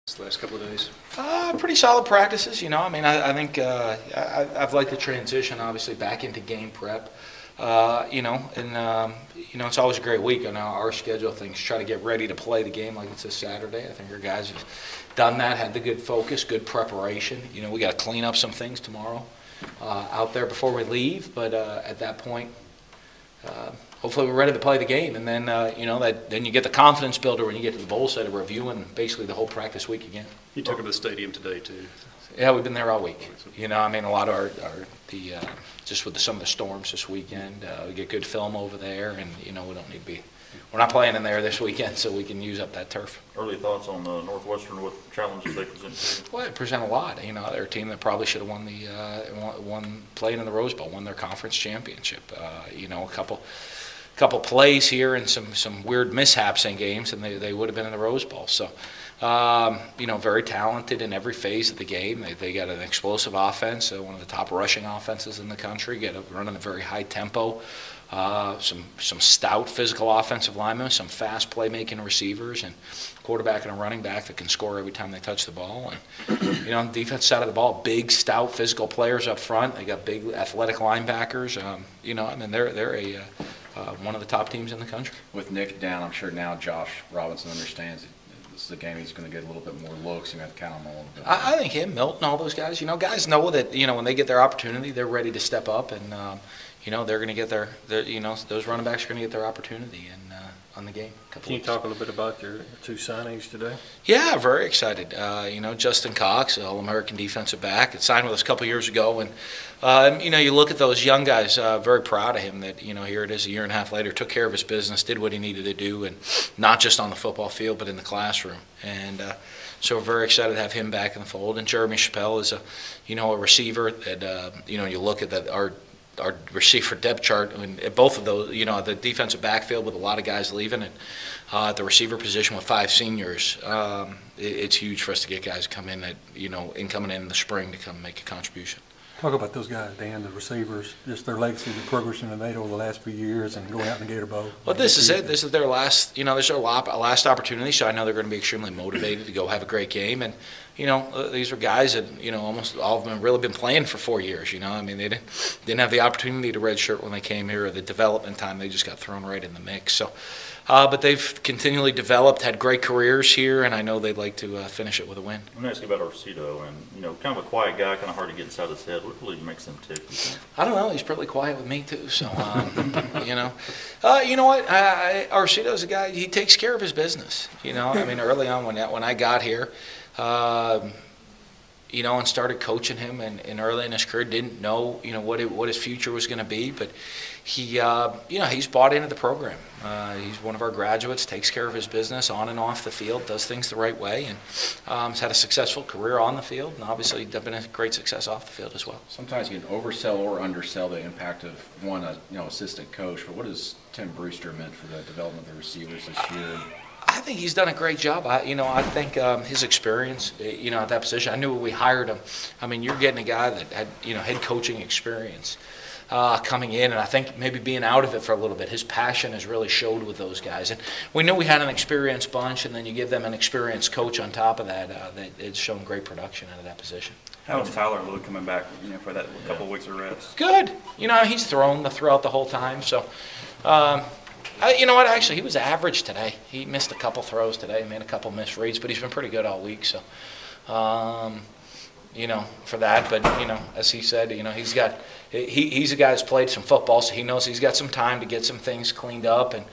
This last couple of days? Pretty solid practices, I think I've liked the transition, obviously, back into game prep. It's always a great week. I know our schedule things try to get ready to play the game like it's a Saturday. I think our guys have done that, had the good focus, good preparation. We got to clean up some things tomorrow out there before we leave, but at that point, hopefully we're ready to play the game, and then then you get the confidence builder when you get to the bowl set of reviewing basically the whole practice week again. You took him to the stadium today too. Yeah, we've been there all week. A lot of just with some of the storms this weekend, we get good film over there, and we don't need to be. We're not playing in there this weekend, so we can use up that turf. Early thoughts on Northwestern, what challenges they present to you? Well, they present a lot. They're a team that probably should have won playing in the Rose Bowl, won their conference championship. A couple plays here and some weird mishaps in games, and they would have been in the Rose Bowl. So, very talented in every phase of the game. They got an explosive offense, one of the top rushing offenses in the country, running a very high tempo. Some stout physical offensive linemen, some fast playmaking receivers, and quarterback and a running back that can score every time they touch the ball. And on the defense side of the ball, big, stout, physical players up front. They got big, athletic linebackers. They're one of the top teams in the country. With Nick down, I'm sure now Josh Robinson understands that this is a game he's going to get a little bit more looks. You have to count on him a little bit. I think him, Milton, all those guys. Guys know that when they get their opportunity, they're ready to step up, and they're going to get those running backs are going to get their opportunity on the game. Can you talk a little bit about your two signings today? Yeah, very excited. Justin Cox, All-American defensive back, had signed with us a couple years ago, and you look at those young guys. Very proud of him that here it is a year and a half later, took care of his business, did what he needed to do, and not just on the football field but in the classroom. And so we're very excited to have him back in the fold. And Jeremy Chappelle is a receiver that you look at that our receiver depth chart, both of those, the defensive backfield with a lot of guys leaving, and at the receiver position with 5 seniors, it's huge for us to get guys come in coming in the spring to come make a contribution. Talk about those guys, Dan, the receivers, just their legacy, the progression they made over the last few years and going out in the Gator Bowl. Well, this is it. This is their last, this is their last opportunity, so I know they're going to be extremely motivated to go have a great game. And, these are guys that, almost all of them have really been playing for 4 years, They didn't have the opportunity to redshirt when they came here, or the development time. They just got thrown right in the mix. So, but they've continually developed, had great careers here, and I know they'd like to finish it with a win. I'm going to ask you about Arcedo, and kind of a quiet guy, kind of hard to get inside his head. What really makes him tick? I don't know. He's pretty quiet with me too. So, you know what? Arcedo's a guy. He takes care of his business. Early on when I got here, and started coaching him, and early in his career didn't know, what his future was going to be, but he, he's bought into the program. He's one of our graduates, takes care of his business on and off the field, does things the right way, and has had a successful career on the field, and obviously been a great success off the field as well. Sometimes you can oversell or undersell the impact of one, assistant coach. But what has Tim Brewster meant for the development of the receivers this year? I think he's done a great job. I think his experience, at that position. I knew when we hired him. You're getting a guy that had, head coaching experience coming in, and I think maybe being out of it for a little bit. His passion has really showed with those guys, and we knew we had an experienced bunch, and then you give them an experienced coach on top of that. That it's shown great production out of that position. How was Tyler Lue coming back, for that couple of weeks of rest? Good. He's thrown throughout the whole time, so. You know what? Actually, he was average today. He missed a couple throws today, made a couple misreads, but he's been pretty good all week. So, for that. But as he said, he's a guy that's played some football, so he knows he's got some time to get some things cleaned up, and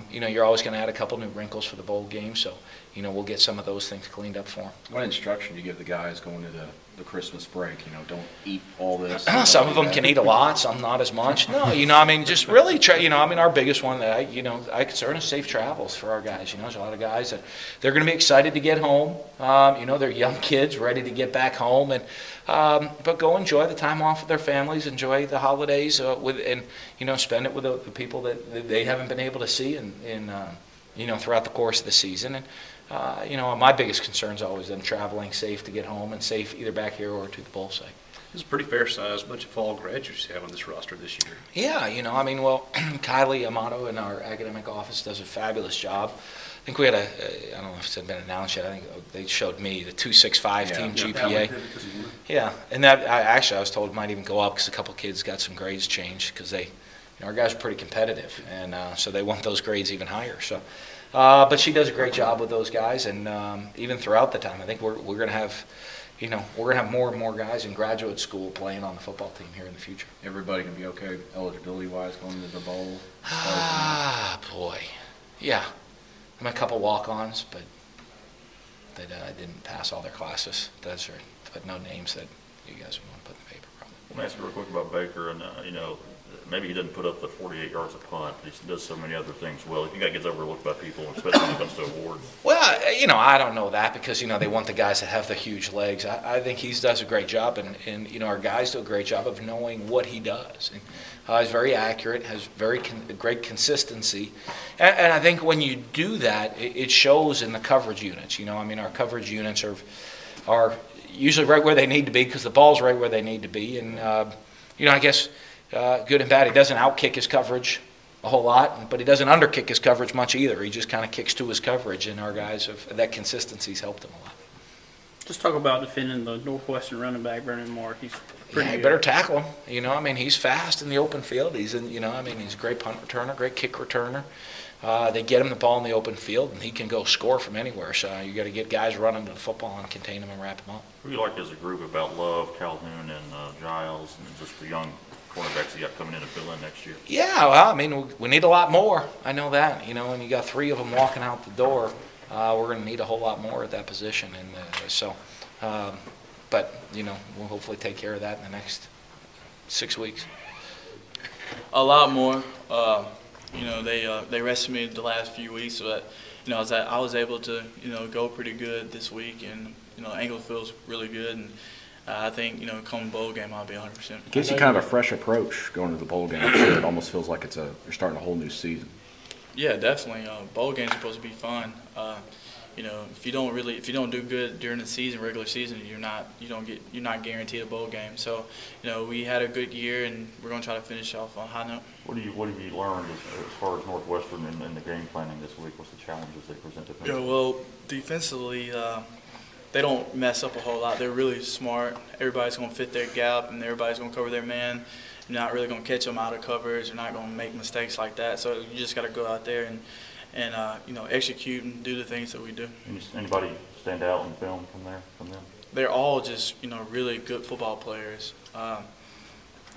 you're always going to add a couple new wrinkles for the bowl game. So, we'll get some of those things cleaned up for him. What instruction do you give the guys going into the Christmas break? Don't eat all this. Some of them can eat a lot, some not as much. No, just really try. Our biggest one that I concern is safe travels for our guys. There's a lot of guys that they're going to be excited to get home. They're young kids ready to get back home, and but go enjoy the time off with their families, enjoy the holidays and spend it with the people that they haven't been able to see in throughout the course of the season. And my biggest concern is always them traveling safe to get home and safe either back here or to the bowl site. It's a pretty fair-sized bunch of fall graduates you have on this roster this year. Yeah, Kylie Amato in our academic office does a fabulous job. think we had I don't know if it's been announced yet, I think they showed me the 2.65 team GPA. Yeah, and that, I was told it might even go up because a couple kids got some grades changed because our guys are pretty competitive, and so they want those grades even higher. So, but she does a great job with those guys, and even throughout the time, I think we're going to have, we're going to have more and more guys in graduate school playing on the football team here in the future. Everybody can be okay eligibility-wise going to the bowl? Ah, boy. Yeah. I'm a couple walk-ons, but they didn't pass all their classes. Those are, but no names that you guys would want to put in the paper, probably. Let me ask you real quick about Baker, and maybe he doesn't put up the 48 yards a punt, but he does so many other things well. You think that gets overlooked by people, especially when it comes to awards? Well, I don't know that because, they want the guys that have the huge legs. I think he does a great job, and our guys do a great job of knowing what he does. And, he's very accurate, has very great consistency. And I think when you do that, it shows in the coverage units. Our coverage units are usually right where they need to be because the ball's right where they need to be. And, I guess good and bad, he doesn't outkick his coverage a whole lot, but he doesn't underkick his coverage much either. He just kind of kicks to his coverage, and our guys that consistency's helped him a lot. Just talk about defending the Northwestern running back, Brennan Mark. He's pretty you good. better tackle him. He's fast in the open field. He's he's a great punt returner, great kick returner. They get him the ball in the open field, and he can go score from anywhere. So you got to get guys running to the football and contain them and wrap them up. Who do you like as a group about Love, Calhoun, and Giles, and just the young cornerbacks you got coming in to fill in next year? Yeah, well, we need a lot more. I know that. And you got 3 of them walking out the door. We're going to need a whole lot more at that position, and but we'll hopefully take care of that in the next 6 weeks. A lot more. They rested me the last few weeks, but I was able to go pretty good this week, and ankle feels really good, and I think come bowl game I'll be 100%. It gives you kind of a fresh approach going to the bowl game. It almost feels like you're starting a whole new season. Yeah, definitely. Bowl games are supposed to be fun. If you don't do good during the season, regular season, you're not guaranteed a bowl game. So, we had a good year, and we're going to try to finish off on a high note. What have you learned as far as Northwestern in the game planning this week? What's the challenges they present defensively? Yeah, well, defensively, they don't mess up a whole lot. They're really smart. Everybody's going to fit their gap, and everybody's going to cover their man. You're not really going to catch them out of coverage. You're not going to make mistakes like that. So you just got to go out there and execute and do the things that we do. Anybody stand out in film from them? They're all just really good football players.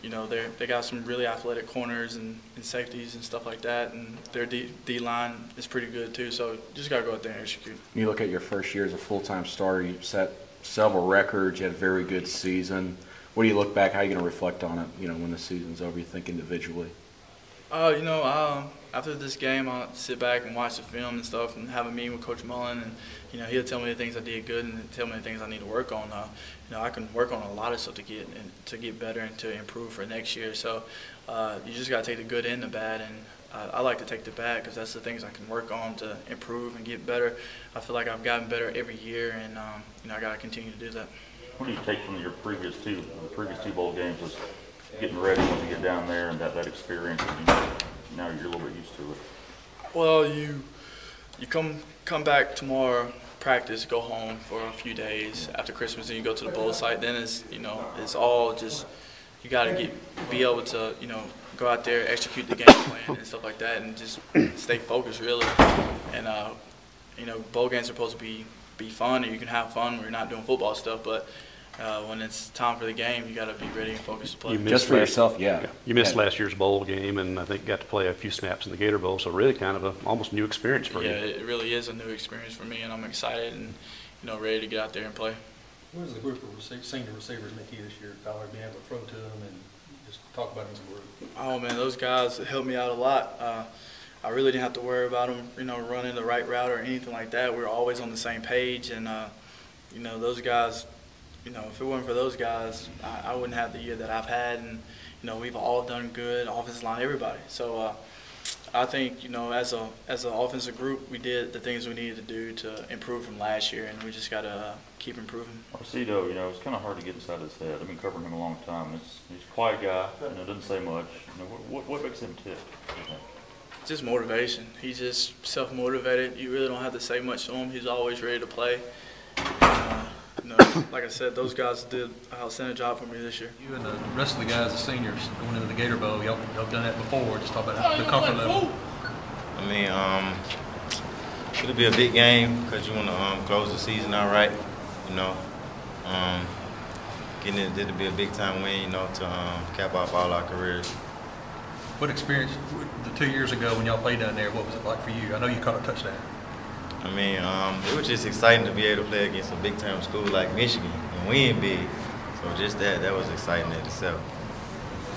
They got some really athletic corners and safeties and stuff like that, and their D line is pretty good too. So just got to go out there and execute. You look at your first year as a full-time starter. You set several records. You had a very good season. What do you look back? How are you going to reflect on it? When the season's over, you think individually. After this game, I'll sit back and watch the film and stuff and have a meeting with Coach Mullen, and, he'll tell me the things I did good and tell me the things I need to work on. I can work on a lot of stuff to get better and to improve for next year. So you just got to take the good and the bad, and I like to take the bad because that's the things I can work on to improve and get better. I feel like I've gotten better every year, and, I got to continue to do that. What do you take from your previous two bowl games as getting ready when you get down there and that experience, and now you're a little bit used to it? Well, you come back tomorrow, practice, go home for a few days after Christmas, and you go to the bowl site. Then it's all just you got to be able to go out there, execute the game plan and stuff like that, and just stay focused really. And bowl games are supposed to be fun, and you can have fun when you're not doing football stuff, but when it's time for the game, you got to be ready and focused to play. Just for yourself, yeah. You missed last year's bowl game, and I think got to play a few snaps in the Gator Bowl, so really kind of a almost new experience for you. Yeah, it really is a new experience for me, and I'm excited and ready to get out there and play. What does the group of senior receivers mean to you this year, Tyler, being able to throw to them and just talk about them as a group? Oh, man, those guys helped me out a lot. I really didn't have to worry about them, running the right route or anything like that. We were always on the same page, and, those guys – if it wasn't for those guys, I wouldn't have the year that I've had, and we've all done good, offensive line, everybody. So I think as an offensive group, we did the things we needed to do to improve from last year, and we just got to keep improving. Arcito, it's kind of hard to get inside his head. I've been covering him a long time. He's a quiet guy, doesn't say much. What makes him tick? just motivation. He's just self-motivated. You really don't have to say much to him. He's always ready to play. You know, like I said, those guys did an outstanding job for me this year. You and the rest of the guys, the seniors, going into the Gator Bowl, y'all done that before. Just talk about the comfort level. I mean, it'll be a big game because you want to close the season out right. You know, it'll be a big time win. You know, to cap off all our careers. What experience, the 2 years ago when y'all played down there, what was it like for you? I know you caught a touchdown. I mean, it was just exciting to be able to play against a big-time school like Michigan and win big. So just that was exciting in itself.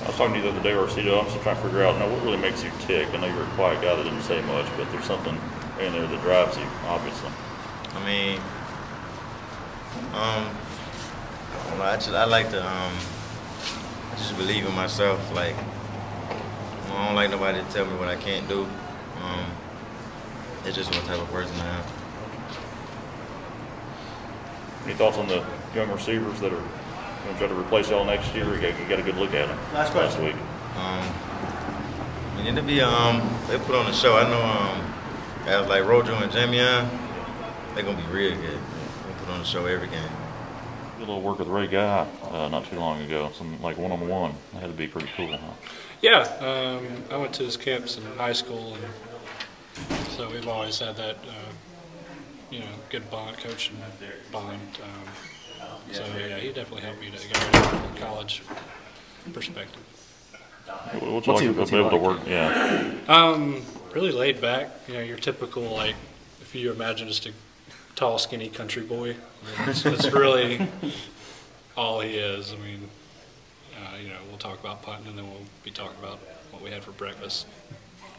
I was talking to you the other day, Arcito. I'm still trying to figure out, what really makes you tick? I know you're a quiet guy that didn't say much, but there's something in there that drives you, obviously. I mean, I like to just believe in myself. Like, I don't like nobody to tell me what I can't do. It's just what type of person I am. Any thoughts on the young receivers that are going to try to replace y'all next year? You got a good look at them last week. I mean, it'll be they put on a show. I know guys like Rojo and Jamian, they're gonna be real good. They put on a show every game. Did a little work with Ray Guy not too long ago, some like one-on-one. That had to be pretty cool, huh? Yeah, I went to his camps in high school, and so we've always had that, good bond, coach and bond. So yeah, he definitely helped me to get ready from a college perspective. What's it like to be able to work? Yeah. Really laid back. Your typical, like, if you imagine just a tall, skinny country boy, it's really all he is. I mean, we'll talk about punting, and then we'll be talking about what we had for breakfast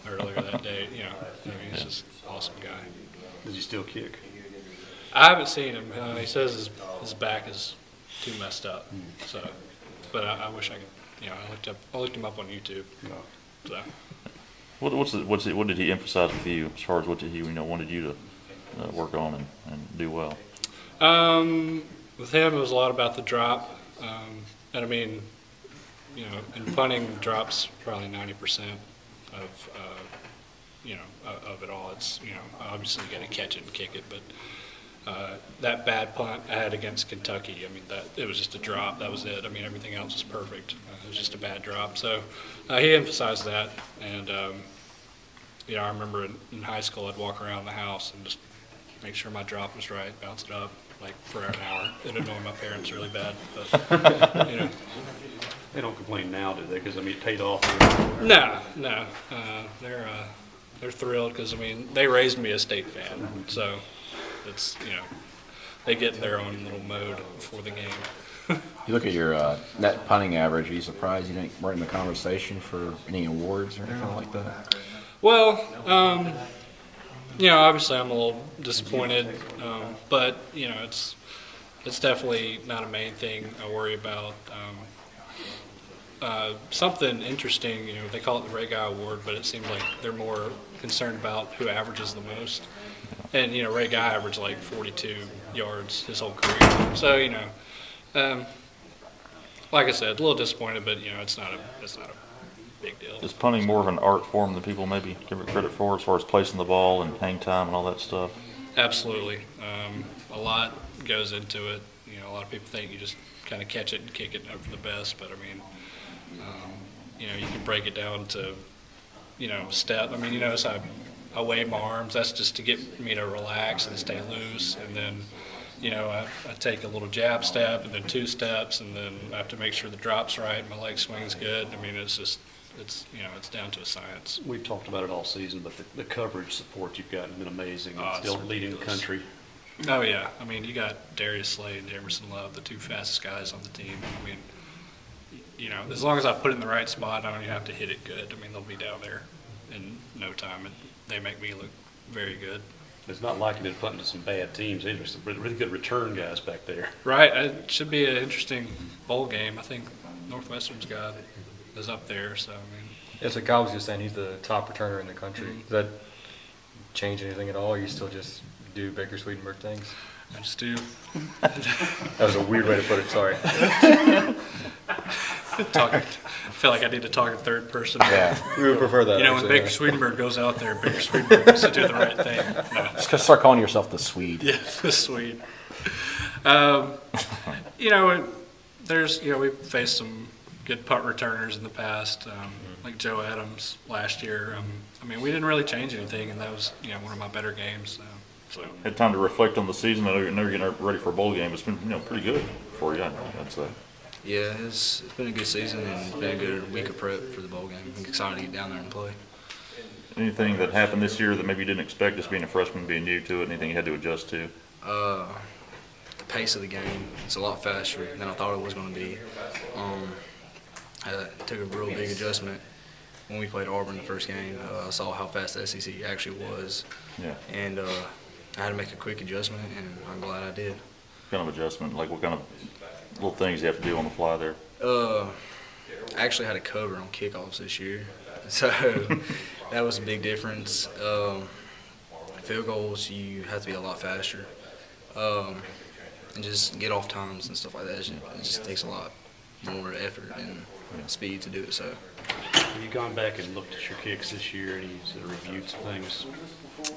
earlier that day. He's just an awesome guy. Does he still kick? I haven't seen him. He says his back is too messed up. So, but I wish I could. I looked him up on YouTube. So. What did he emphasize with you as far as what did he wanted you to work on and do well? With him, it was a lot about the drop, and I mean, in punting, drops probably 90% of of it all. It's obviously you got to catch it and kick it, but that bad punt I had against Kentucky, I mean it was just a drop. That was it. I mean everything else was perfect. It was just a bad drop. So he emphasized that, and I remember in high school I'd walk around the house and just make sure my drop was right, bounce it up like for an hour. It annoyed my parents really bad, but They don't complain now, do they? Because it paid off. No. They're thrilled because they raised me a State fan, so it's they get in their own little mode before the game. You look at your net punting average. Are you surprised you weren't in the conversation for any awards or anything like that? Well, obviously I'm a little disappointed, but it's definitely not a main thing I worry about. Something interesting, they call it the Ray Guy Award, but it seems like they're more concerned about who averages the most. And Ray Guy averaged like 42 yards his whole career. So like I said, a little disappointed, but it's not a big deal. Is punting more of an art form than people maybe give it credit for, as far as placing the ball and hang time and all that stuff? Absolutely, a lot goes into it. A lot of people think you just kind of catch it and kick it for the best, but I mean. You can break it down to, step. I mean, notice I wave my arms. That's just to get me to relax and stay loose. And then, I take a little jab step and then 2 steps, and then I have to make sure the drop's right. My leg swing's good. I mean, it's down to a science. We've talked about it all season, but the coverage support you've gotten has been amazing. Oh, Still leading the country. Oh, yeah. I mean, you got Darius Slade and Emerson Love, the 2 fastest guys on the team. I mean, as long as I put it in the right spot, I don't even have to hit it good. I mean, they'll be down there in no time, and they make me look very good. It's not like you've been putting to some bad teams either. Some really good return guys back there. Right. It should be an interesting bowl game. I think Northwestern's guy is up there, so I mean. Yeah, so Kyle was just saying he's the top returner in the country. Does that change anything at all, or you still just do Baker Swedenberg things? I just do. That was a weird way to put it, sorry. feel like I need to talk in third person. Yeah. We would prefer that. You know, when actually, Baker Swedenberg goes out there, Baker Swedenberg has to do the right thing. No. Just start calling yourself the Swede. Yeah, the Swede. You know, we've faced some good punt returners in the past, like Joe Adams last year. I mean, we didn't really change anything, and that was, one of my better games. So. Had time to reflect on the season. I know you're getting ready for a bowl game. It's been, pretty good for you, I'd say. Yeah, it's been a good season and been a good week of prep for the bowl game. I'm excited to get down there and play. Anything that happened this year that maybe you didn't expect, just being a freshman, being new to it, anything you had to adjust to? The pace of the game, it's a lot faster than I thought it was going to be. I took a real big adjustment when we played Auburn the first game. I saw how fast the SEC actually was. Yeah. And I had to make a quick adjustment, and I'm glad I did. What kind of adjustment? Like what kind of little things you have to do on the fly there? I actually had a cover on kickoffs this year, so that was a big difference. Field goals, you have to be a lot faster, and just get off times and stuff like that. It just takes a lot more effort and speed to do it. So. Have you gone back and looked at your kicks this year and you sort of reviewed some things?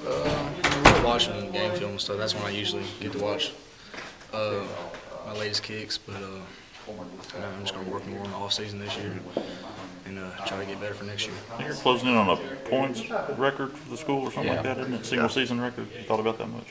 I'm watching game film and stuff. That's when I usually get to watch my latest kicks. But I'm just going to work more in the off season this year and try to get better for next year. You're closing in on a points record for the school or something like that, isn't it? Single season record. You thought about that much?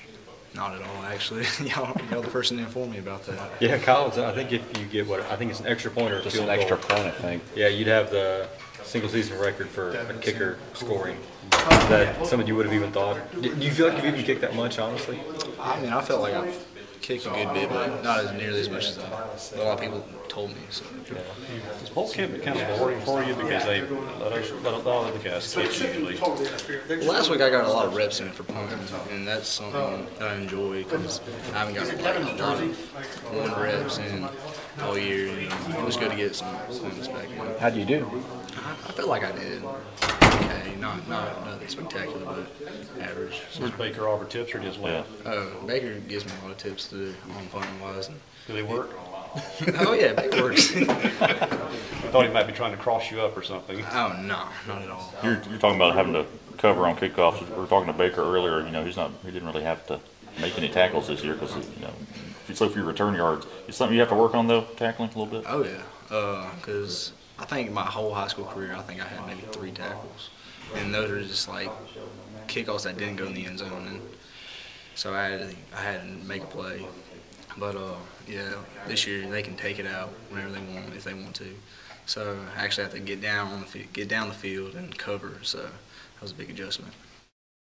Not at all, actually. Y'all the person to inform me about that. Yeah, college. I think if you get I think it's an extra point or a Just field an extra goal. point, I think. Yeah, you'd have the single season record for a kicker scoring. Is that something you would have even thought? Do you feel like you've even kicked that much, honestly? I mean, I felt like I've kicked a good bit, but not as nearly as much as a lot of people told me. So. Is bowl camp kind of boring for you because they let all of the guys pitch usually? Well, last week I got a lot of reps in for punting, and that's something that I enjoy because I haven't got like a lot of one reps in all year. It was good to get some punts back in. How do you do? I felt like I did. Okay, not nothing spectacular, but average. Does Baker offer tips or just laugh? Baker gives me a lot of tips to do on punting wise. Do they work? Oh yeah, Baker works. I thought he might be trying to cross you up or something. Oh no, not at all. You're talking about having to cover on kickoffs. We were talking to Baker earlier. He didn't really have to make any tackles this year because if you look for your return yards, it's something you have to work on though, tackling a little bit. Oh yeah, because I think my whole high school career, I think I had maybe 3 tackles, and those are just like kickoffs that didn't go in the end zone, and so I had to make a play. But yeah, this year they can take it out whenever they want if they want to. So I actually have to get down the field and cover. So that was a big adjustment.